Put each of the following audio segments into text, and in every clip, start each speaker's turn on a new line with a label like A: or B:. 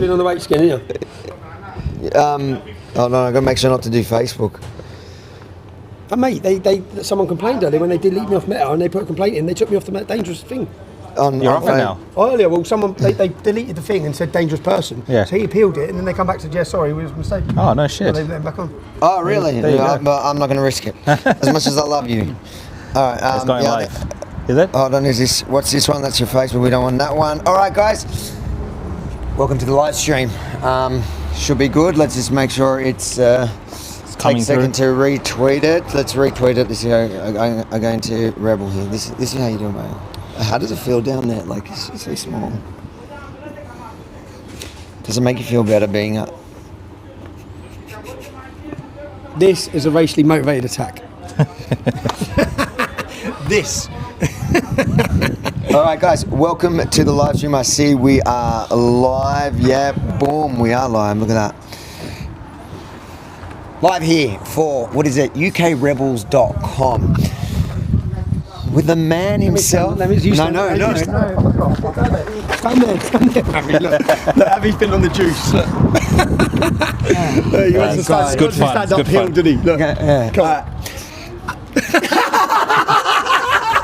A: Been on the weight skin, yeah.
B: Oh no, I got to make sure not to do Facebook.
A: And mate, someone complained earlier when they deleted me off Meta and they put a complaint in. They took me off the dangerous thing.
C: You're off it now.
A: Earlier, well, someone they deleted the thing and said dangerous person.
C: Yeah.
A: So he appealed it, and then they come back and said, yeah, sorry, it was a mistake.
C: Oh no shit.
A: So they let him back on.
B: Oh really?
C: There you go.
B: But I'm not going to risk it. As much as I love you. All right.
C: It's going live. Is it?
B: Hold on. Is this? What's this one? That's your face, but we don't want that one. All right, guys. Welcome to the live stream. Should be good. Let's just make sure it's. Take a second to retweet it. Let's retweet it. This is I'm going to Rebel here. This is how you do it, mate. How does it feel down there? Like it's so small. Does it make you feel better being up?
A: This is a racially motivated attack. This.
B: All right, guys. Welcome to the live stream. I see we are live. Yeah, boom. We are live. Look at that. Live here for, what is it, ukrebels.com. With the man himself.
A: No. Stand there, Abby. Look, Abby's been on the juice. He wants to stand,
C: good fun.
A: stand uphill, didn't he? Look. Come on.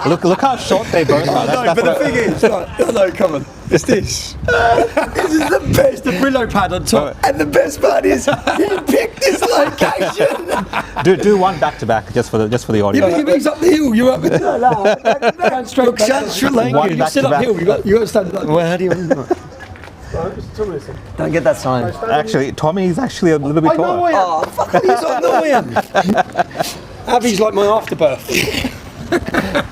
C: Look how short they both are.
A: No, but the thing is, no, come on. It's this. This is the best. The Brillo pad on top. And the best part is, he picked this location.
C: Do one back to back just for the audience.
A: Yeah, but he's up the hill. You're up the hill. No, straight back. You sit uphill. You got to stand like.
B: Well, how do you? Don't get that sign.
C: Actually, Tommy's actually a little bit taller.
A: Oh, fuck, he's on the win. Abby's like my afterbirth.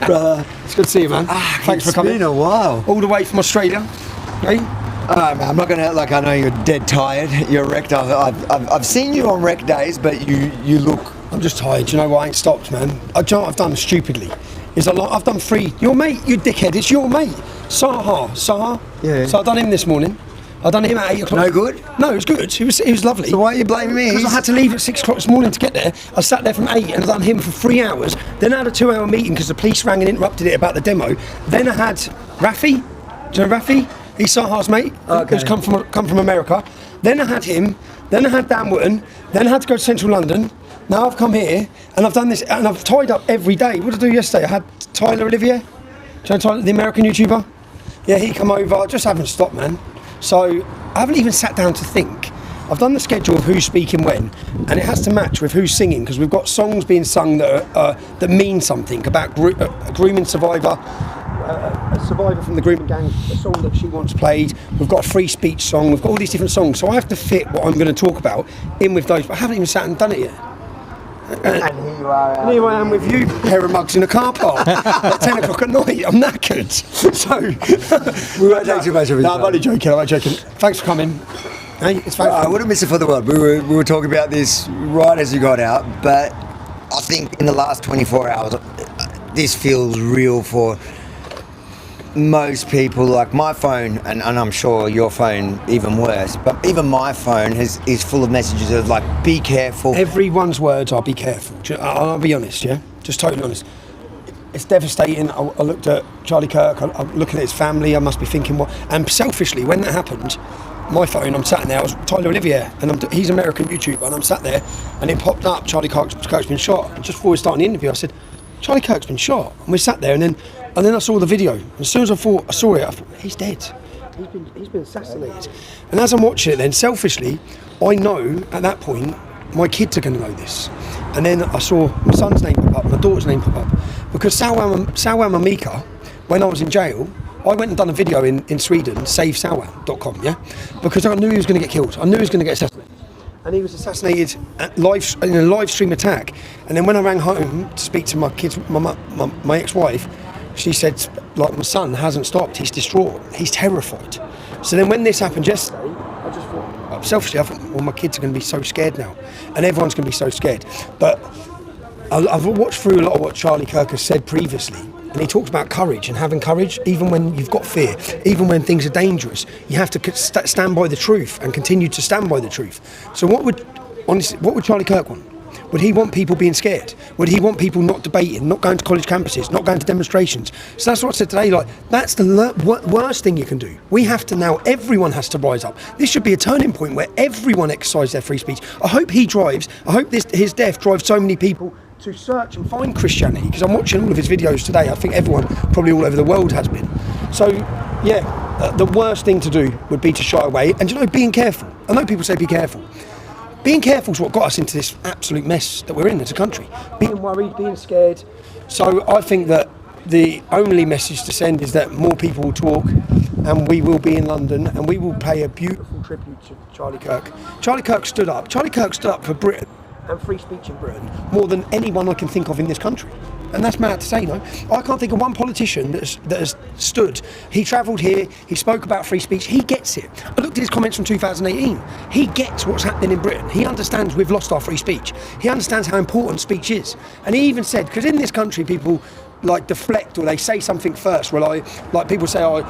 A: Brother, it's good to see you, man. Thanks for coming.
B: It's been a while.
A: All the way from Australia, right?
B: Man, I'm not gonna act like I know you're dead tired. You're wrecked. I've seen you on wreck days, but you look.
A: I'm just tired. You know what? I ain't stopped, man. Do you know what I've done stupidly? Is a lot. I've done 3. Your mate, you dickhead. It's your mate, Saha. Yeah. So I done him this morning. I done him at 8 o'clock.
B: No good?
A: No, it was good. He was lovely.
B: So why are you blaming me?
A: Because I had to leave at 6 o'clock this morning to get there. I sat there from 8 and I done him for 3 hours. Then I had a 2-hour meeting because the police rang and interrupted it about the demo. Then I had Rafi. Do you know Rafi? He's Saha's mate. Okay. Who's come from America. Then I had him. Then I had Dan Wootton. Then I had to go to central London. Now I've come here and I've done this and I've tied up every day. What did I do yesterday? I had Tyler Olivier. Do you know Tyler, the American YouTuber? Yeah, he come over. I just haven't stopped, man. So I haven't even sat down to think. I've done the schedule of who's speaking when, and it has to match with who's singing because we've got songs being sung that mean something about a grooming survivor, a survivor from the grooming gang, a song that she once played. We've got a free speech song. We've got all these different songs. So I have to fit what I'm going to talk about in with those. But I haven't even sat and done it yet.
B: And here you are.
A: And here I am with you, pair of mugs in a car park at 10 o'clock at night. I'm knackered. So
B: we won't take too much of it.
A: No, I'm only joking. Thanks for coming. Hey, it's fine.
B: I wouldn't miss it for the world. We were talking about this right as you got out, but I think in the last 24 hours, this feels real for most people. Like my phone, and I'm sure your phone even worse, but even my phone is full of messages of like, be careful.
A: Everyone's words are be careful. I'll be honest, yeah? Just totally honest. It's devastating. I looked at Charlie Kirk, I'm looking at his family, I must be thinking what, and selfishly, when that happened, my phone, I'm sat there, I was Tyler Olivier, and he's an American YouTuber, and I'm sat there, and it popped up, Charlie Kirk's been shot. And just before we started the interview, I said, Charlie Kirk's been shot. And we sat there, and then I saw the video. And as soon as I saw it, I thought, he's dead. He's been assassinated. And as I'm watching it then, selfishly, I know at that point, my kids are going to know this. And then I saw my son's name pop up, my daughter's name pop up. Because Salwan Mamika, when I was in jail, I went and done a video in Sweden, savesalwan.com, yeah? Because I knew he was going to get killed. I knew he was going to get assassinated. And he was assassinated in a live stream attack. And then when I rang home to speak to my kids, my ex-wife, she said, like, my son hasn't stopped, he's distraught, he's terrified. So then when this happened yesterday, I just thought, selfishly, I thought, well, my kids are going to be so scared now. And everyone's going to be so scared. But I've watched through a lot of what Charlie Kirk has said previously. And he talks about courage and having courage, even when you've got fear, even when things are dangerous. You have to stand by the truth and continue to stand by the truth. So what would Charlie Kirk want? Would he want people being scared? Would he want people not debating, not going to college campuses, not going to demonstrations? So that's what I said today, like, that's the worst thing you can do. We have to now, everyone has to rise up. This should be a turning point where everyone exercises their free speech. I hope his death drives so many people to search and find Christianity, because I'm watching all of his videos today. I think everyone probably all over the world has been. So yeah, the worst thing to do would be to shy away, and being careful. I know people say be careful. Being careful is what got us into this absolute mess that we're in as a country. Being worried, being scared. So I think that the only message to send is that more people will talk, and we will be in London, and we will pay a beautiful tribute to Charlie Kirk. Charlie Kirk stood up for Britain and free speech in Britain more than anyone I can think of in this country. And that's mad to say, no? I can't think of one politician that has stood. He travelled here, he spoke about free speech, he gets it. I looked at his comments from 2018. He gets what's happening in Britain. He understands we've lost our free speech. He understands how important speech is. And he even said, because in this country people like deflect, or they say something first. Well, like people say, I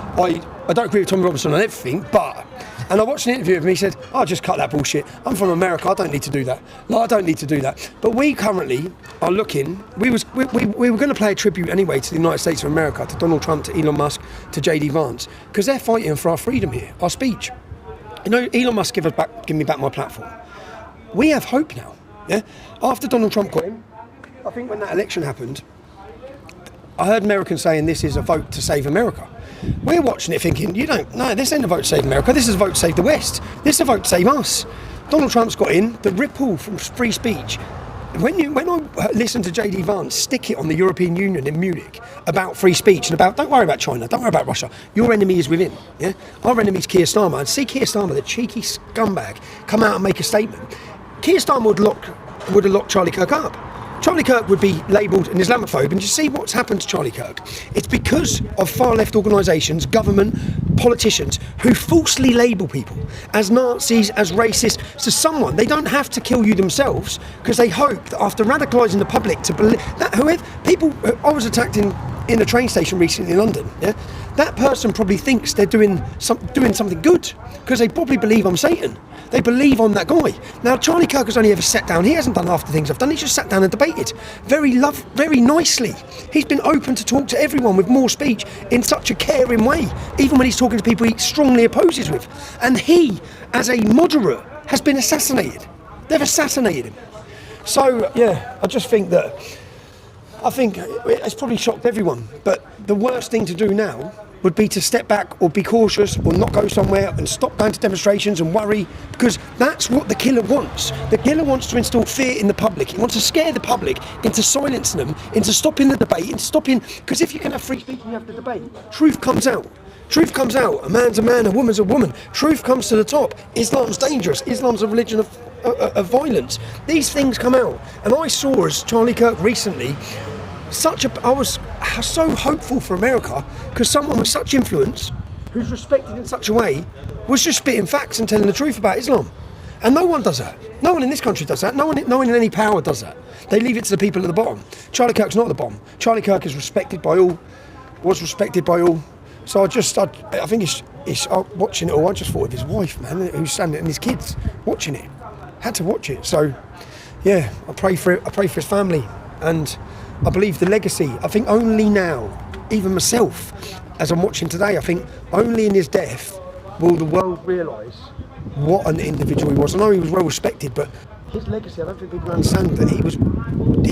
A: don't agree with Tommy Robinson on everything, but... And I watched an interview of him, he said, just cut that bullshit. I'm from America, I don't need to do that. No, I don't need to do that. But we currently are looking, we were going to play a tribute anyway to the United States of America, to Donald Trump, to Elon Musk, to JD Vance, because they're fighting for our freedom here, our speech. Elon Musk give me back my platform. We have hope now, yeah? After Donald Trump got in, I think when that election happened, I heard Americans saying this is a vote to save America. We're watching it thinking, this ain't a vote to save America, this is a vote to save the West. This is a vote to save us. Donald Trump's got in, the ripple from free speech. When I listen to JD Vance stick it on the European Union in Munich about free speech and about, don't worry about China, don't worry about Russia, your enemy is within. Yeah? Our enemy is Keir Starmer. And see Keir Starmer, the cheeky scumbag, come out and make a statement. Keir Starmer would have locked Charlie Kirk up. Charlie Kirk would be labelled an Islamophobe, and you see what's happened to Charlie Kirk. It's because of far-left organisations, government, politicians who falsely label people as Nazis, as racist. So someone, they don't have to kill you themselves, because they hope that after radicalising the public to believe that whoever people, I was attacked in a train station recently in London. Yeah, that person probably thinks they're doing something good because they probably believe I'm Satan. They believe I'm that guy. Now, Charlie Kirk has only ever sat down. He hasn't done half the things I've done. He's just sat down and debated very nicely. He's been open to talk to everyone with more speech in such a caring way, even when he's talking to people he strongly opposes with. And he, as a moderate, has been assassinated. They've assassinated him. So, yeah, I think it's probably shocked everyone. But the worst thing to do now would be to step back or be cautious or not go somewhere and stop going to demonstrations and worry, because that's what the killer wants. The killer wants to instill fear in the public. He wants to scare the public into silencing them, into stopping the debate, because if you can have free speech and you have the debate, truth comes out. Truth comes out. A man's a man, a woman's a woman. Truth comes to the top. Islam's dangerous. Islam's a religion of violence. These things come out. And I saw, as Charlie Kirk recently, I was so hopeful for America, because someone with such influence, who's respected in such a way, was just spitting facts and telling the truth about Islam. And no one does that. No one in this country does that. No one in any power does that. They leave it to the people at the bottom. Charlie Kirk's not at the bottom. Charlie Kirk is respected by all, was respected by all. So I think it's watching it all. I just thought of his wife, man, who's standing, and his kids watching it. Had to watch it. So, yeah, I pray for it. I pray for his family, and I believe the legacy. I think only now, even myself, as I'm watching today, I think only in his death will the world realise what an individual he was. I know he was well respected, but his legacy, I don't think people understand that he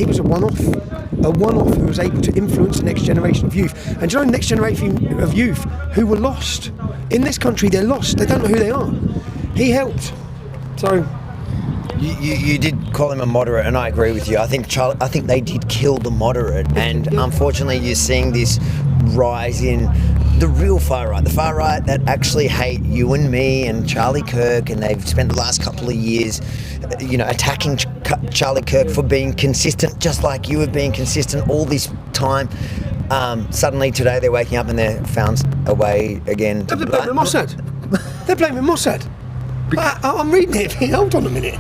A: was a one-off who was able to influence the next generation of youth. And do you know, the next generation of youth who were lost in this country, they're lost. They don't know who they are. He helped. So.
B: You did call him a moderate, and I agree with you. I think they did kill the moderate, and unfortunately you're seeing this rise in the real far right, the far right that actually hate you and me and Charlie Kirk, and they've spent the last couple of years, attacking Charlie Kirk for being consistent, just like you have been consistent all this time. Suddenly today they're waking up and they're found a way again.
A: They're blaming Mossad. They're blaming Mossad. I'm reading it. Hold on a minute.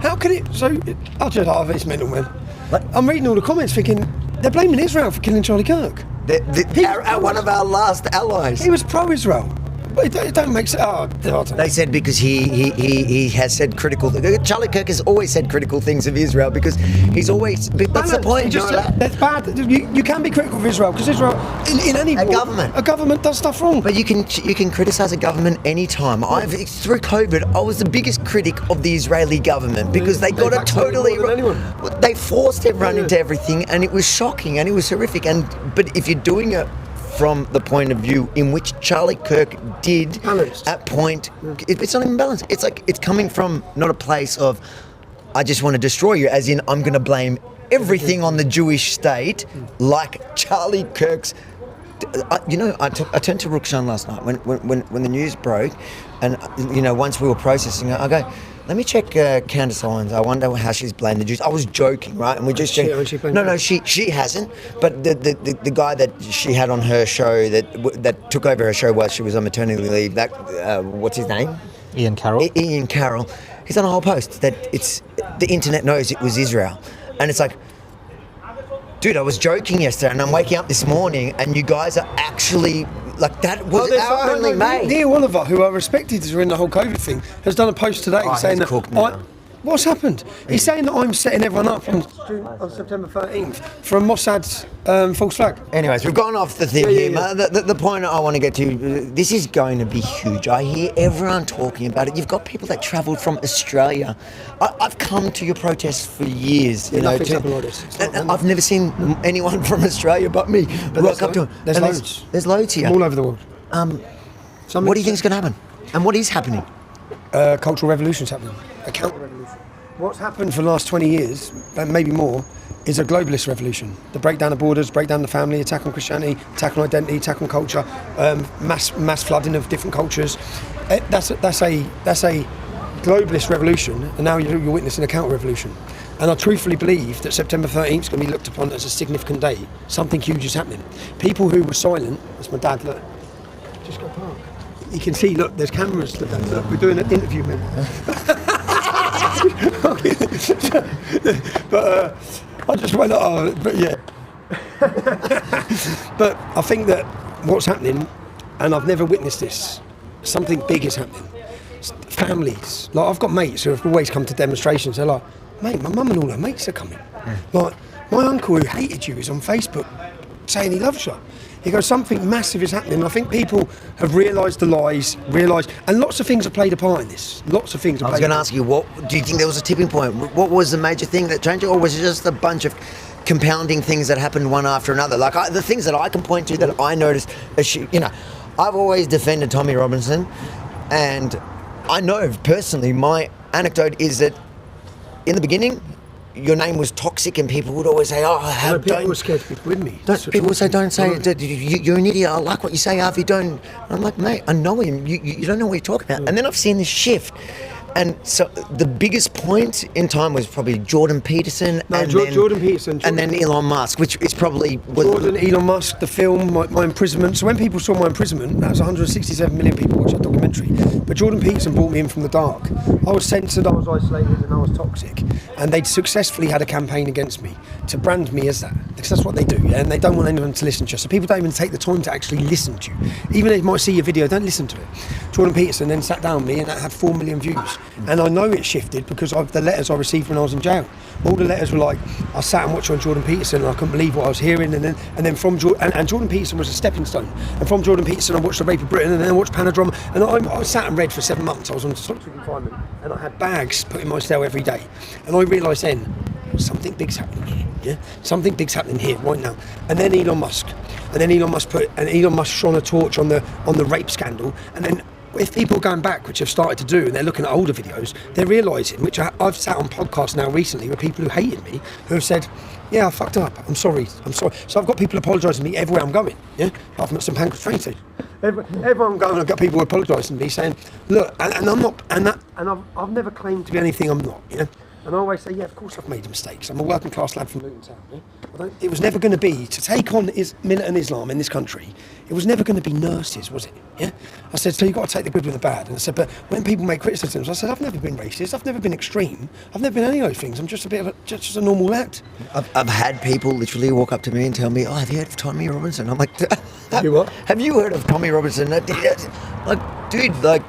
A: How can it? So I'll just half it's mental, man. What? I'm reading all the comments, thinking they're blaming Israel for killing Charlie Kirk.
B: One of our last allies.
A: He was pro-Israel. But it don't make sense. Oh, I don't know.
B: They said because he has said critical. Charlie Kirk has always said critical things of Israel because he's always. That's the point.
A: That's bad. You can be critical of Israel because Israel, in any war, a government does stuff wrong.
B: But you can criticize a government anytime. Through COVID, I was the biggest critic of the Israeli government because they got it totally wrong. They forced everyone into everything, and it was shocking and it was horrific. But if you're doing it from the point of view in which Charlie Kirk did at point, it's not even balanced. It's like it's coming from not a place of I just want to destroy you, as in I'm going to blame everything on the Jewish state, like Charlie Kirk's. I turned to Rukshan last night when the news broke, and once we were processing it, I go, let me check Candace Owens. I wonder how she's blamed the Jews. I was joking, right? And we just she hasn't. But the guy that she had on her show that took over her show while she was on maternity leave. That what's his name?
C: Ian Carroll.
B: Ian Carroll. He's done a whole post that the internet knows it was Israel, and it's like. Dude, I was joking yesterday, and I'm waking up this morning, and you guys are actually like that was our only mate.
A: Neil Oliver, who I respected during the whole COVID thing, has done a post today saying that. What's happened? He's saying that I'm setting everyone up on September 13th for a Mossad's false flag.
B: Anyways, we've gone off the thing here. The point I want to get to, this is going to be huge. I hear everyone talking about it. You've got people that travelled from Australia. I've come to your protests for years.
A: Nothing's happened like this.
B: And I've never seen anyone from Australia but me. Rock up to
A: There's loads.
B: There's loads here.
A: All over the world.
B: What do you think is going to happen? And what is happening?
A: Cultural revolution's happening. A counter-revolution. What's happened for the last 20 years, and maybe more, is a globalist revolution. The breakdown of borders, breakdown of the family, attack on Christianity, attack on identity, attack on culture, mass flooding of different cultures. That's a globalist revolution, and now you're witnessing a counter-revolution. And I truthfully believe that September 13th is going to be looked upon as a significant day. Something huge is happening. People who were silent, that's my dad, look, just go park. You can see, look, there's cameras, look, we're doing an interview, man. But I just went, but yeah. But I think that what's happening, and I've never witnessed this, something big is happening. Families, like I've got mates who have always come to demonstrations, they're like, mate, my mum and all her mates are coming. Like, my uncle who hated you is on Facebook saying he loves you. He goes, something massive is happening. I think people have realised the lies, and lots of things have played a part in this. Lots of things have played a part. I was going to
B: ask you, what do you think there was a tipping point? What was the major thing that changed it, or was it just a bunch of compounding things that happened one after another? Like the things that I can point to that I noticed, I've always defended Tommy Robinson, and I know personally, my anecdote is that in the beginning, your name was toxic, and people would always say,
A: people were scared to be with me.
B: People would say, don't say it. You're an idiot. I like what you say, Harvey. Don't. I'm like, mate, I know him. You don't know what you're talking about. And then I've seen this shift. And so the biggest point in time was probably Jordan Peterson.
A: Jordan Peterson.
B: And then Elon Musk, which is probably...
A: Elon Musk, the film, my imprisonment. So when people saw my imprisonment, that was 167 million people watched that documentary. But Jordan Peterson brought me in from the dark. I was censored, I was isolated, and I was toxic. And they'd successfully had a campaign against me to brand me as that. Because that's what they do, yeah? And they don't want anyone to listen to you. So people don't even take the time to actually listen to you. Even if they might see your video, don't listen to it. Jordan Peterson then sat down with me, and that had 4 million views. And I know it shifted because of the letters I received when I was in jail. All the letters were like, I sat and watched on Jordan Peterson, and I couldn't believe what I was hearing. And then from Jordan Peterson was a stepping stone. And from Jordan Peterson, I watched The Rape of Britain, and then I watched Panadrama. And I sat and read for 7 months. I was on solitary confinement, and I had bags put in my cell every day. And I realised then, something big's happening here. Yeah, something big's happening here right now. And then Elon Musk shone a torch on the rape scandal. And then if people are going back, which I've started to do, and they're looking at older videos, they're realising, which I've sat on podcasts now recently with people who hated me, who have said, yeah, I fucked up, I'm sorry. So I've got people apologising to me everywhere I'm going, yeah? I've met some Pancras train station. Everywhere I'm going, I've got people apologising to me, saying, look, and I'm not, and I've never claimed to be anything I'm not, you know? And I always say, yeah, of course I've made mistakes. I'm a working class lad from Luton Town. Yeah? It was never going to be, to take on militant Islam in this country, it was never going to be nurses, was it? Yeah. I said, so you've got to take the good with the bad. And I said, but when people make criticisms, I said, I've never been racist, I've never been extreme, I've never been any of those things. I'm just just a normal lad.
B: I've had people literally walk up to me and tell me, oh, have you heard of Tommy Robinson? I'm like,
A: You what?
B: Have you heard of Tommy Robinson? Like, dude, like,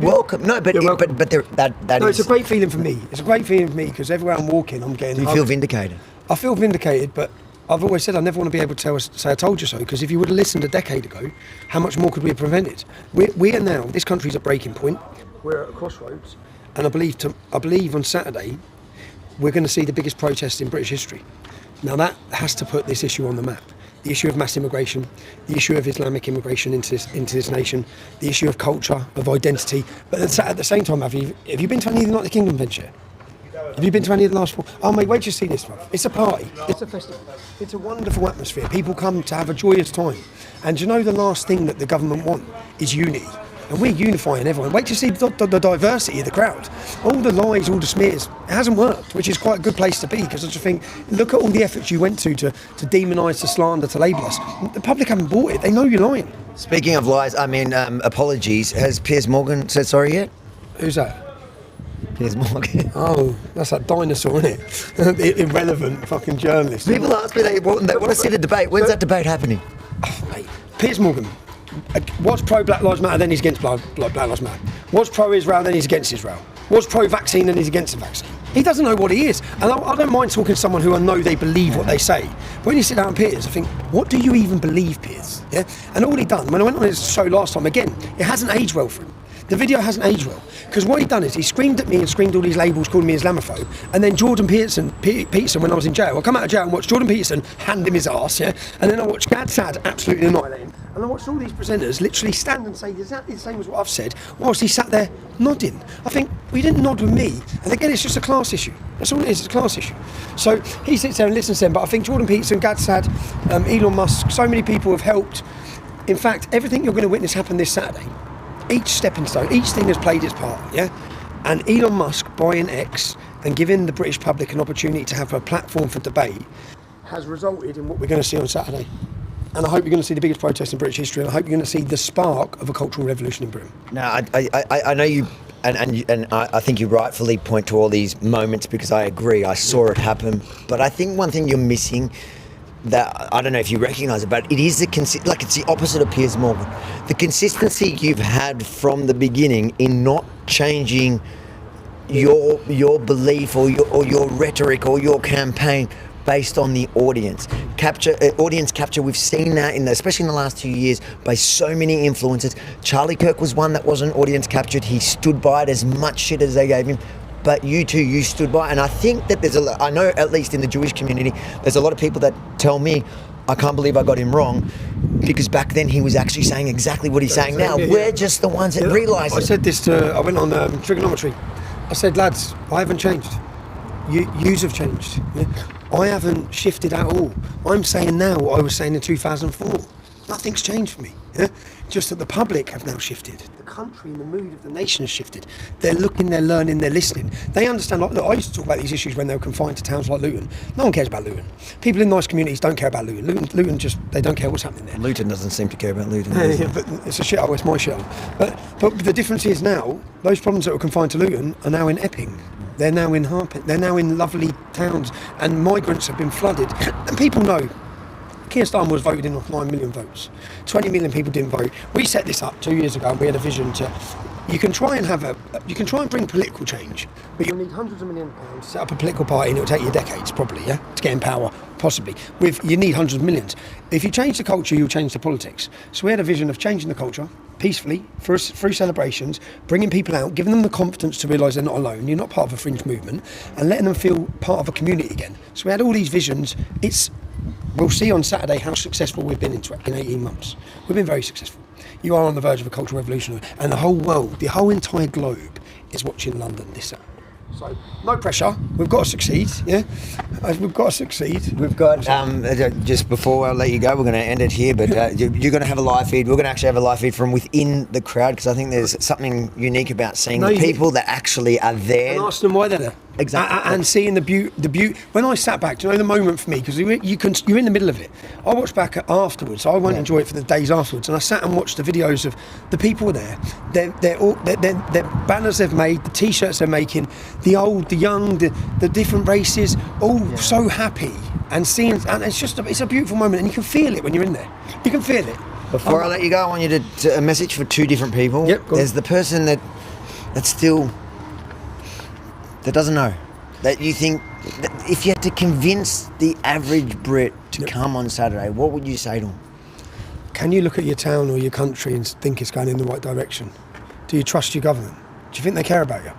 B: welcome. No, but
A: You're welcome.
B: but that
A: No,
B: is.
A: it's a great feeling for me. It's a great feeling for me because everywhere I'm walking, I'm getting.
B: Do you feel vindicated?
A: I feel vindicated, but I've always said I never want to be able to say I told you so, because if you would have listened a decade ago, how much more could we have prevented? We are now, this country's at breaking point. We're at a crossroads, and I believe on Saturday we're going to see the biggest protest in British history. Now that has to put this issue on the map. The issue of mass immigration, the issue of Islamic immigration into this nation, the issue of culture, of identity. But at the same time, have you been to any of the United Kingdom venture? Have you been to any of the last 4? Oh mate, wait till you see this, man. It's a party, it's a festival, it's a wonderful atmosphere. People come to have a joyous time. And do you know the last thing that the government want is unity? And we're unifying everyone. Wait to see the diversity of the crowd. All the lies, all the smears, it hasn't worked, which is quite a good place to be, because I just think, look at all the efforts you went to demonise, to slander, to label us. The public haven't bought it, they know you're lying.
B: Speaking of lies, I mean, apologies. Has Piers Morgan said sorry yet?
A: Who's that?
B: Piers Morgan.
A: Oh, that's that dinosaur, isn't it? Irrelevant fucking journalist.
B: People ask me, they want to see the debate. When's that debate happening?
A: Oh, mate. Piers Morgan. What's pro-Black Lives Matter, then he's against Black Lives Matter. What's pro-Israel, then he's against Israel. What's pro-vaccine, then he's against the vaccine. He doesn't know what he is. And I don't mind talking to someone who I know they believe what they say. But when you sit down with Piers, I think, what do you even believe, Piers? Yeah. And all he done, when I went on his show last time, again, it hasn't aged well for him. The video hasn't aged well. Because what he done is he screamed at me and screamed all these labels, calling me Islamophobe. And then Jordan Peterson, when I was in jail, I come out of jail and watched Jordan Peterson hand him his arse, yeah? And then I watched Gad Sad absolutely annihilate him. And I watched all these presenters literally stand and say exactly the same as what I've said, whilst he sat there nodding. I think, well, you didn't nod with me. And again, it's just a class issue. That's all it is, it's a class issue. So he sits there and listens to them, but I think Jordan Peterson, Gad Sad, Elon Musk, so many people have helped. In fact, everything you're going to witness happen this Saturday, each stepping stone, each thing has played its part, yeah? And Elon Musk buying X and giving the British public an opportunity to have a platform for debate has resulted in what we're going to see on Saturday. And I hope you're going to see the biggest protest in British history, and I hope you're going to see the spark of a cultural revolution in Britain.
B: Now, I know you, and I think you rightfully point to all these moments, because I agree, I saw it happen. But I think one thing you're missing, that I don't know if you recognise it, but it is it's the opposite of Piers Morgan. The consistency you've had from the beginning in not changing your belief or your rhetoric or your campaign based on the audience capture. We've seen that especially in the last 2 years by so many influencers. Charlie Kirk was one that wasn't audience captured. He stood by it as much shit as they gave him. But you too, you stood by. And I think that I know at least in the Jewish community, there's a lot of people that tell me, I can't believe I got him wrong, because back then he was actually saying exactly what he's saying now. We're just the ones that realise it.
A: I said this I went on trigonometry. I said, lads, I haven't changed. Yous have changed. Yeah? I haven't shifted at all. I'm saying now what I was saying in 2004. Nothing's changed for me. Yeah? Just that the public have now shifted. The country and the mood of the nation has shifted. They're looking, they're learning, they're listening. They understand. Look, I used to talk about these issues when they were confined to towns like Luton. No one cares about Luton. People in nice communities don't care about Luton. Luton just, they don't care what's happening there.
B: Luton doesn't seem to care about Luton.
A: Yeah, but it's a shithole, it's my shithole. But the difference is now, those problems that were confined to Luton are now in Epping. They're now in Harpeth. They're now in lovely towns, and migrants have been flooded. And people know Keir Starmer was voted in with 9 million votes. 20 million people didn't vote. We set this up 2 years ago, and we had a vision to. You can try and bring political change, but you'll need hundreds of millions of pounds to set up a political party, and it'll take you decades, probably, yeah, to get in power, possibly. You need hundreds of millions. If you change the culture, you'll change the politics. So we had a vision of changing the culture peacefully, through celebrations, bringing people out, giving them the confidence to realise they're not alone, you're not part of a fringe movement, and letting them feel part of a community again. So we had all these visions. We'll see on Saturday how successful we've been in 18 months. We've been very successful. You are on the verge of a cultural revolution, and the whole world, the whole entire globe is watching London this Saturday. So, no pressure. We've got to succeed, yeah? We've got to succeed.
B: We've got, just before I let you go, we're going to end it here, but you're going to have a live feed. We're going to actually have a live feed from within the crowd, because I think there's something unique about seeing the people that actually are there.
A: And ask them why they're there.
B: Exactly.
A: And seeing the beauty. When I sat back, do you know the moment for me? Because you're in the middle of it. I watched back afterwards. I won't enjoy it for the days afterwards. And I sat and watched the videos of the people there. Their banners they've made, the T-shirts they're making, the old, the young, the different races, all so happy and seeing. And it's a beautiful moment, and you can feel it when you're in there. You can feel it.
B: Before I let you go, I want you to a message for two different people.
A: Yep, go on.
B: There's the person that doesn't know, that you think that if you had to convince the average Brit to come on Saturday, what would you say to them?
A: Can you look at your town or your country and think it's going in the right direction? Do you trust your government? Do you think they care about you?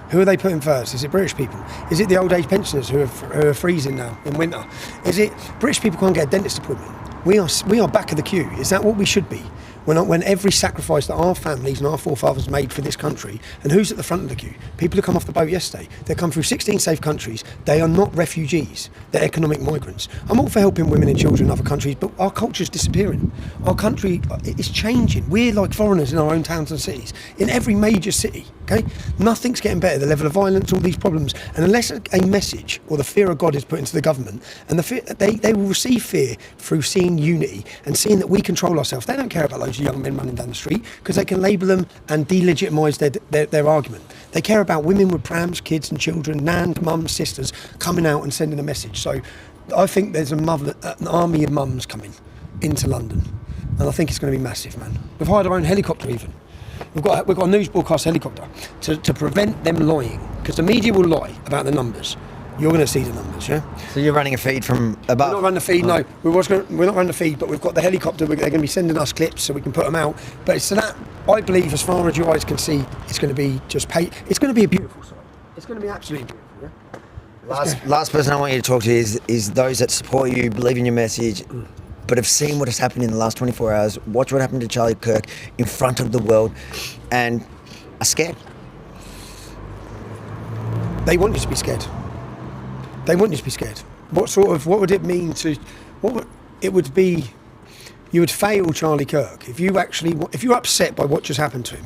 A: Who are they putting first? Is it British people? Is it the old age pensioners who are freezing now in winter? Is it British people can't get a dentist appointment? We are back of the queue. Is that what we should be? When every sacrifice that our families and our forefathers made for this country, and who's at the front of the queue? People who come off the boat yesterday. They come through 16 safe countries. They are not refugees. They're economic migrants. I'm all for helping women and children in other countries, but our culture's disappearing. Our country is changing. We're like foreigners in our own towns and cities, in every major city. Okay, nothing's getting better. The level of violence, all these problems, and unless a message or the fear of God is put into the government, and the fear, they will receive fear through seeing unity and seeing that we control ourselves. They don't care about loads of young men running down the street because they can label them and delegitimise their argument. They care about women with prams, kids and children, nans, mums, sisters coming out and sending a message. So I think there's an army of mums coming into London, and I think it's going to be massive, man. We've hired our own helicopter even. We've got a news broadcast helicopter to prevent them lying, because the media will lie about the numbers. You're going to see the numbers, yeah?
B: So you're running a feed from above?
A: We're not running the feed, no. We're not running the feed, but we've got the helicopter. They're going to be sending us clips so we can put them out. But it's that, I believe, as far as your eyes can see, it's going to be it's going to be a beautiful sight. It's going to be absolutely beautiful, yeah?
B: Last person I want you to talk to is those that support you, believe in your message, but have seen what has happened in the last 24 hours, watch what happened to Charlie Kirk in front of the world, and are scared.
A: They want you to be scared. They want you to be scared. What would it mean it would be, you would fail Charlie Kirk if you're upset by what just happened to him,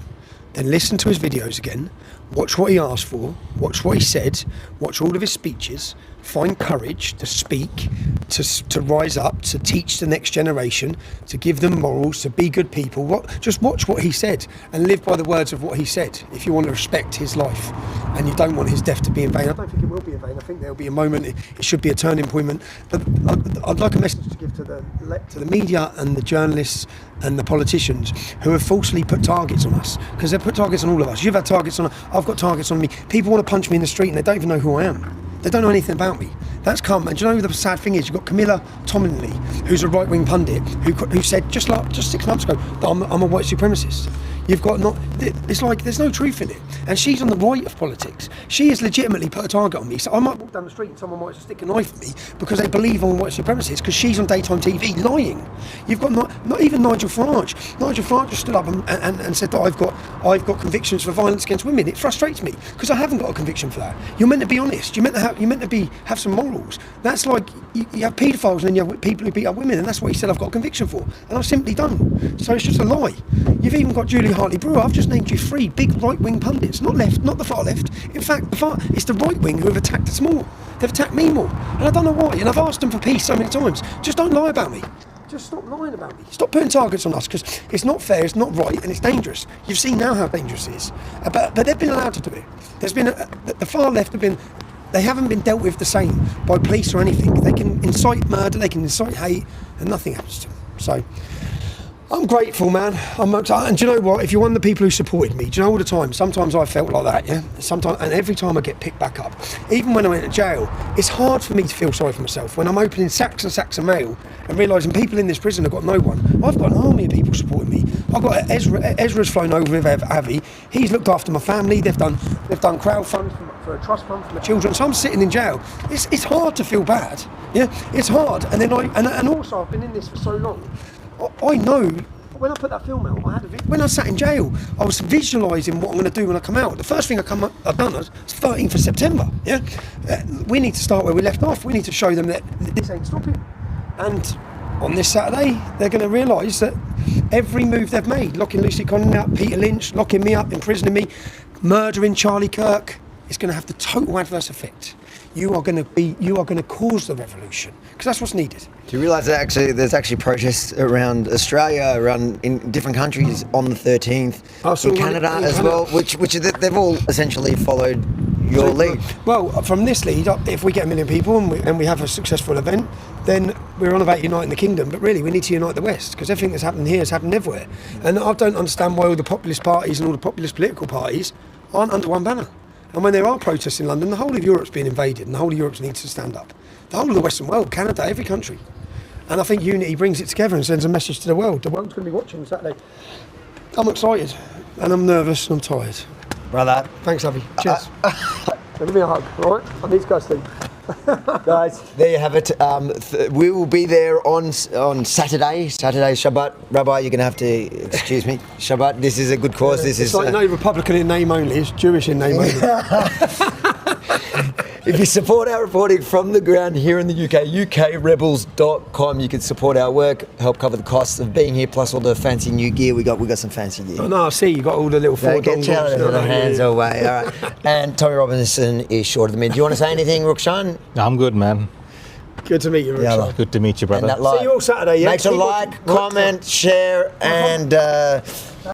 A: then listen to his videos again, watch what he asked for, watch what he said, watch all of his speeches, find courage to speak, to rise up, to teach the next generation, to give them morals, to be good people. Just watch what he said and live by the words of what he said if you want to respect his life and you don't want his death to be in vain. I don't think it will be in vain. I think there'll be a moment, it should be a turning point. But I'd like a message to give to the media and the journalists and the politicians who have falsely put targets on us, because they've put targets on all of us. You've had targets on, I've got targets on me. People want to punch me in the street and they don't even know who I am. They don't know anything about me. That's come, and do you know the sad thing is? You've got Camilla Tominley, who's a right-wing pundit, who said just 6 months ago that I'm a white supremacist. You've got it's like there's no truth in it. And she's on the right of politics. She has legitimately put a target on me. So I might walk down the street and someone might stick a knife at me because they believe I'm a white supremacist, because she's on daytime TV lying. You've got not even Nigel Farage. Nigel Farage just stood up and said that I've got convictions for violence against women. It frustrates me because I haven't got a conviction for that. You're meant to be honest. You're meant to have some morals. That's like you have paedophiles and then you have people who beat up women, and that's what he said I've got a conviction for. And I've simply done. So it's just a lie. You've even got Julie Hartley-Brewer. I've just named you 3 big right-wing pundits, not left, not the far left. In fact, it's the right-wing who have attacked us more. They've attacked me more. And I don't know why. And I've asked them for peace so many times. Just don't lie about me. Just stop lying about me. Stop putting targets on us, because it's not fair, it's not right, and it's dangerous. You've seen now how dangerous it is. But they've been allowed to do it. There's been the far left they haven't been dealt with the same by police or anything. They can incite murder, they can incite hate, and nothing happens to them. So I'm grateful, man. And do you know what? If you're one of the people who supported me, do you know all the time? Sometimes I felt like that, yeah? Sometimes, and every time I get picked back up, even when I went to jail, it's hard for me to feel sorry for myself when I'm opening sacks and sacks of mail and realising people in this prison have got no one. I've got an army of people supporting me. I've got Ezra's flown over with Avi. He's looked after my family. They've done crowdfunds for a trust fund for my children. So I'm sitting in jail. It's hard to feel bad, yeah? It's hard. And then and also I've been in this for so long. I know when I put that film out, when I sat in jail, I was visualising what I'm going to do when I come out. The first thing I've done was 13th of September. Yeah, we need to start where we left off. We need to show them that this ain't stopping. And on this Saturday, they're going to realise that every move they've made, locking Lucy Conlon up, Peter Lynch, locking me up, imprisoning me, murdering Charlie Kirk, it's going to have the total adverse effect. You are going to cause the revolution, because that's what's needed.
B: Do you realise that there's actually protests around Australia, around in different countries on the 13th, in Canada as well, which they've all essentially followed your lead?
A: Well, from this lead, if we get 1 million people and we have a successful event, then we're on about uniting the kingdom, but really we need to unite the West, because everything that's happened here has happened everywhere. And I don't understand why all the populist parties and all the populist political parties aren't under one banner. And when there are protests in London, the whole of Europe's being invaded, and the whole of Europe needs to stand up. The whole of the Western world, Canada, every country. And I think unity brings it together and sends a message to the world. The world's going to be watching on Saturday. I'm excited, and I'm nervous, and I'm tired.
B: Brother.
A: Thanks, Avi. Cheers. Give me a hug, all right? I need to go sleep.
B: Guys, there you have it. We will be there on Saturday Shabbat. Rabbi, you're going to have to excuse me. Shabbat, this is a good cause. This
A: it's
B: is
A: like no Republican in name only, it's Jewish in name only.
B: If you support our reporting from the ground here in the UK, ukrebels.com, you can support our work, help cover the costs of being here, plus all the fancy new gear. We got some fancy gear.
A: Oh, no, I see, you got all the little four
B: get the hands away. All right. And Tommy Robinson is short of the mid. Do you want to say anything, Rukshan?
C: I'm good, man.
A: Good to meet you, Rukshan.
C: Yeah, good to meet you, brother.
A: See you all Saturday, yeah?
B: Make sure to like, comment, share, and...